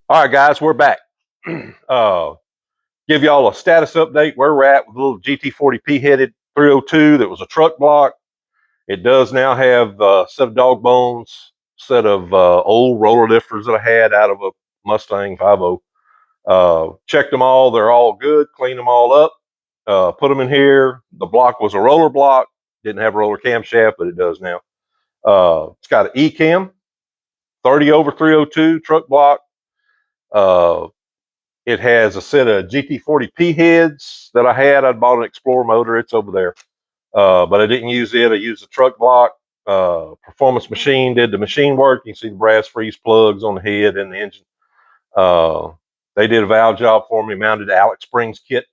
All right, guys, we're back. Give y'all a status update where we're at with a little GT40P headed 302 that was a truck block. It does now have a set of dog bones, set of old roller lifters that I had out of a Mustang 50. Checked them all. They're all good. Cleaned them all up. Put them in here. The block was a roller block. Didn't have a roller camshaft, but it does now. It's got an E-cam, 30/302 truck block. It has a set of GT40P heads that I had. I bought an Explorer motor. It's over there. But I didn't use it. I used the truck block. Performance Machine did the machine work. You can see the brass freeze plugs on the head and the engine. They did a valve job for me, mounted the Alex Springs kit.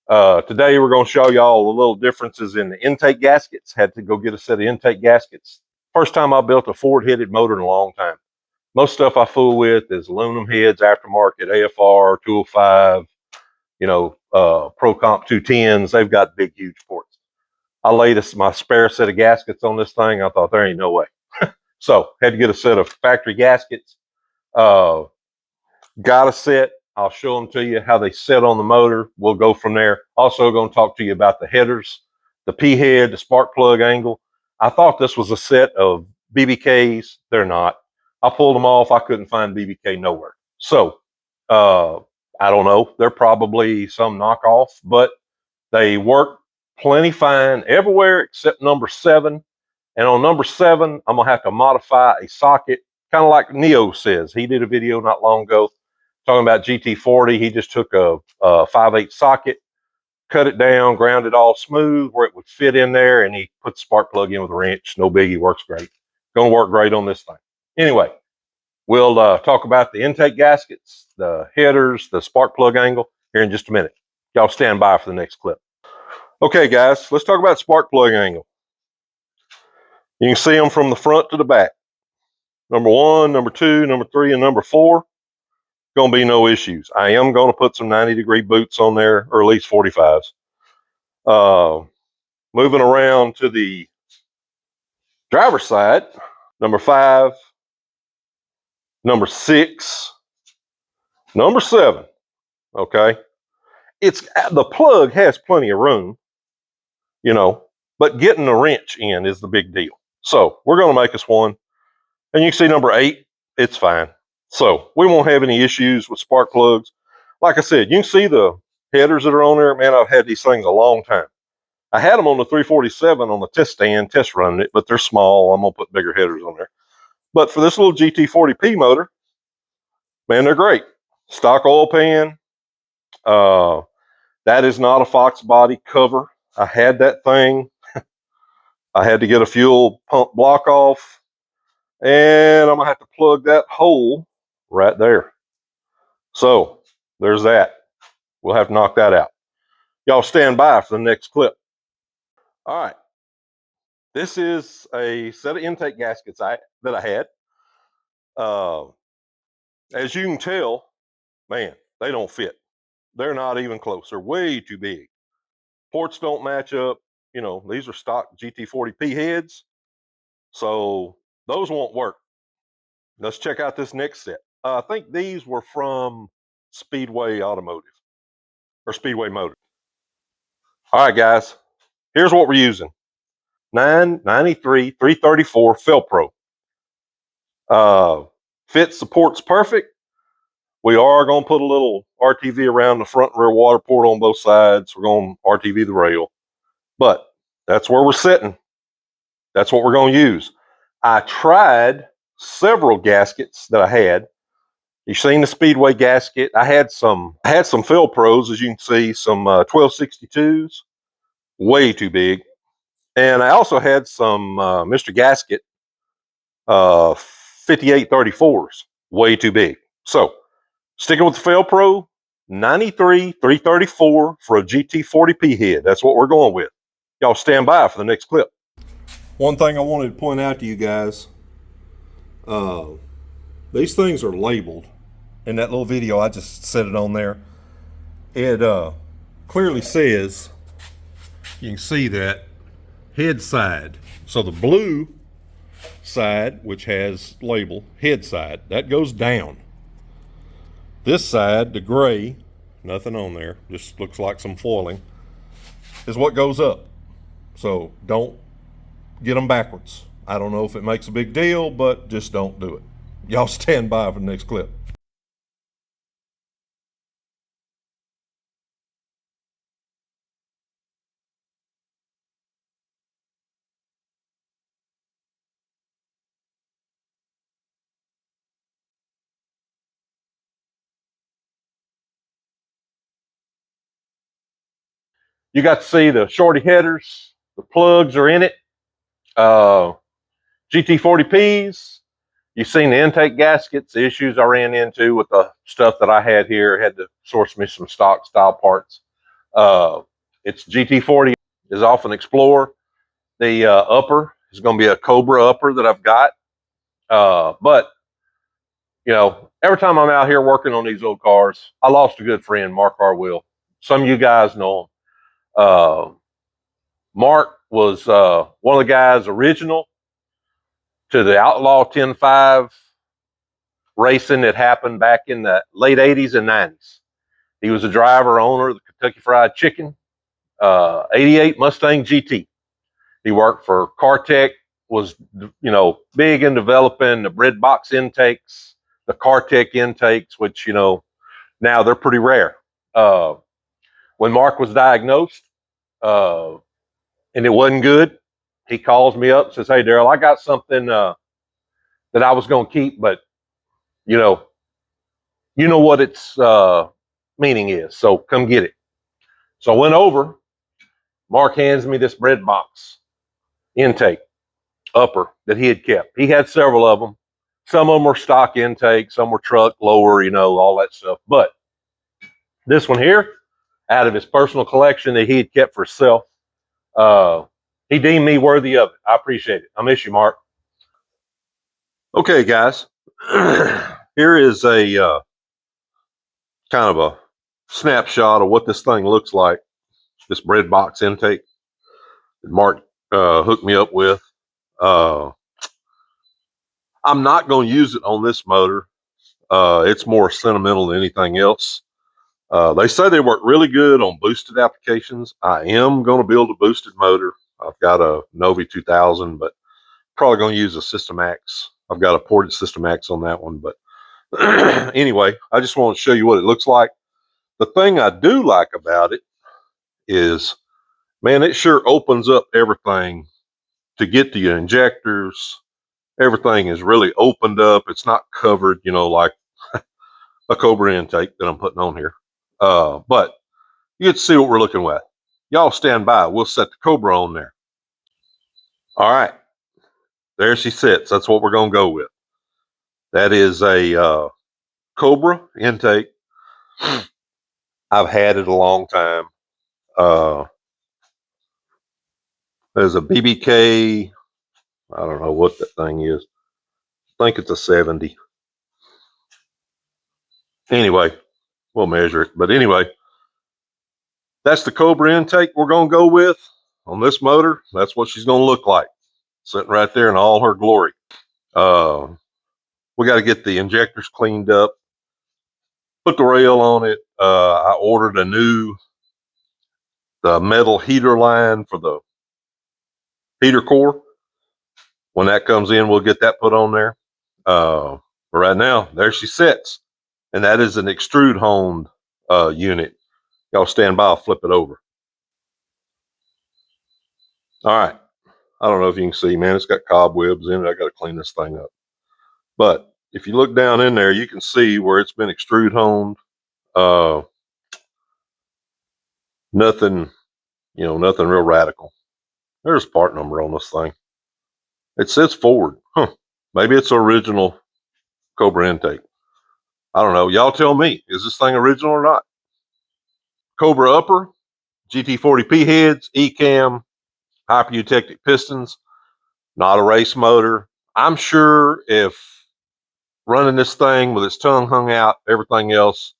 Today we're going to show y'all the little differences in the intake gaskets. Had to go get a set of intake gaskets. First time I built a Ford-headed motor in a long time. Most stuff I fool with is aluminum heads, aftermarket, AFR205, Pro Comp 210s. They've got big, huge ports. I laid my spare set of gaskets on this thing. I thought, there ain't no way. So had to get a set of factory gaskets. Got a set. I'll show them to you how they set on the motor. We'll go from there. Also going to talk to you about the headers, the P head, the spark plug angle. I thought this was a set of BBKs. They're not. I pulled them off. I couldn't find BBK nowhere. So I don't know. They're probably some knockoff, but they work plenty fine everywhere except number 7. And on number 7, I'm going to have to modify a socket, kind of like Neo says. He did a video not long ago talking about GT40. He just took a 5/8 socket, cut it down, ground it all smooth where it would fit in there, and he put the spark plug in with a wrench. No biggie, works great. Going to work great on this thing. Anyway, we'll talk about the intake gaskets, the headers, the spark plug angle here in just a minute. Y'all stand by for the next clip. Okay, guys, let's talk about spark plug angle. You can see them from the front to the back. Number 1, number 2, number 3, and number 4. Going to be no issues. I am going to put some 90-degree boots on there, or at least 45s. Moving around to the driver's side, number 5, number 6, number 7. Okay, the plug has plenty of room, but getting the wrench in is the big deal. So we're going to make us one, and you can see number 8. It's fine. So we won't have any issues with spark plugs. Like I said, you can see the headers that are on there. Man, I've had these things a long time. I had them on the 347 on the test stand, test running it, but they're small. I'm going to put bigger headers on there. But for this little GT40P motor, man, they're great. Stock oil pan. That is not a Fox body cover. I had that thing. I had to get a fuel pump block off. And I'm going to have to plug that hole right there. So there's that. We'll have to knock that out. Y'all stand by for the next clip. All right. This is a set of intake gaskets that I had. As you can tell, man, they don't fit. They're not even close. They're way too big. Ports don't match up. These are stock GT40P heads. So those won't work. Let's check out this next set. I think these were from Speedway Automotive or Speedway Motor. All right, guys, here's what we're using. 993 334 Felpro. Fit supports perfect. We are going to put a little RTV around the front and rear water port on both sides. We're going to RTV the rail. But that's where we're sitting. That's what we're going to use. I tried several gaskets that I had. You've seen the Speedway gasket. I had some Felpros, as you can see, some 1262s, way too big. And I also had some Mr. Gasket 5834s, way too big. So sticking with the Felpro, 93 334 for a GT40P head. That's what we're going with. Y'all stand by for the next clip. One thing I wanted to point out to you guys, these things are labeled. In that little video, I just set it on there. It clearly says, you can see that, head side. So the blue side, which has label head side, that goes down. This side, the gray, nothing on there, just looks like some foiling, is what goes up. So don't get them backwards. I don't know if it makes a big deal, but just don't do it. Y'all stand by for the next clip. You got to see the shorty headers. The plugs are in it. GT40Ps. You've seen the intake gaskets, the issues I ran into with the stuff that I had here. Had to source me some stock style parts. It's GT40 is off an Explorer. The upper is going to be a Cobra upper that I've got. But, you know, every time I'm out here working on these old cars, I lost a good friend, Mark Harwill. Some of you guys know him. Mark was one of the guys original to the Outlaw 10.5 racing that happened back in the late 80s and 90s. He was a driver, owner of the Kentucky Fried Chicken, 88 Mustang GT. He worked for CarTech, was, you know, big in developing the bread box intakes, the CarTech intakes, which, you know, now they're pretty rare. When Mark was diagnosed and it wasn't good, he calls me up and says, "Hey, Daryl, I got something that I was going to keep, but, you know what its meaning is, so come get it." So I went over. Mark hands me this bread box intake upper that he had kept. He had several of them. Some of them were stock intake, some were truck, lower, you know, all that stuff. But this one here, out of his personal collection that he had kept for himself, he deemed me worthy of it. I appreciate it. I miss you, Mark. Okay, guys. Here is a kind of a snapshot of what this thing looks like. This bread box intake that Mark hooked me up with. I'm not going to use it on this motor. It's more sentimental than anything else. They say they work really good on boosted applications. I am going to build a boosted motor. I've got a Novi 2000, but probably going to use a System X. I've got a ported System X on that one. But anyway, I just want to show you what it looks like. The thing I do like about it is, man, it sure opens up everything to get to your injectors. Everything is really opened up. It's not covered, you know, like a Cobra intake that I'm putting on here. But you get to see what we're looking at. Y'all stand by. We'll set the Cobra on there. All right. There she sits. That's what we're going to go with. That is a Cobra intake. I've had it a long time. There's a BBK. I don't know what that thing is. I think it's a 70. Anyway, we'll measure it. But anyway, that's the Cobra intake we're going to go with on this motor. That's what she's going to look like, sitting right there in all her glory. We got to get the injectors cleaned up, put the rail on it. I ordered the metal heater line for the heater core. When that comes in, we'll get that put on there. But right now, there she sits. And that is an extrude honed unit. Y'all stand by, I'll flip it over. All right. I don't know if you can see, man, it's got cobwebs in it. I got to clean this thing up. But if you look down in there, you can see where it's been extrude honed. Nothing, you know, nothing real radical. There's part number on this thing. It says Ford. Maybe it's original Cobra intake. I don't know. Y'all tell me. Is this thing original or not? Cobra upper, GT40P heads, E-cam, Hypereutectic pistons. Not a race motor. I'm sure if running this thing with its tongue hung out, everything else,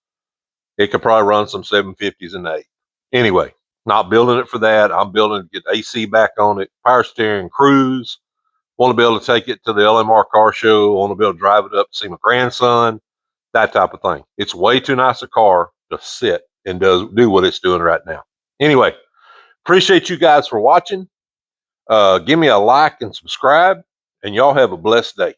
it could probably run some 750s and 8. Anyway, not building it for that. I'm building to get AC back on it, power steering, cruise. Want to be able to take it to the LMR car show. Want to be able to drive it up to see my grandson. that type of thing. It's way too nice a car to sit and do what it's doing right now. Anyway, appreciate you guys for watching. Give me a like and subscribe, and y'all have a blessed day.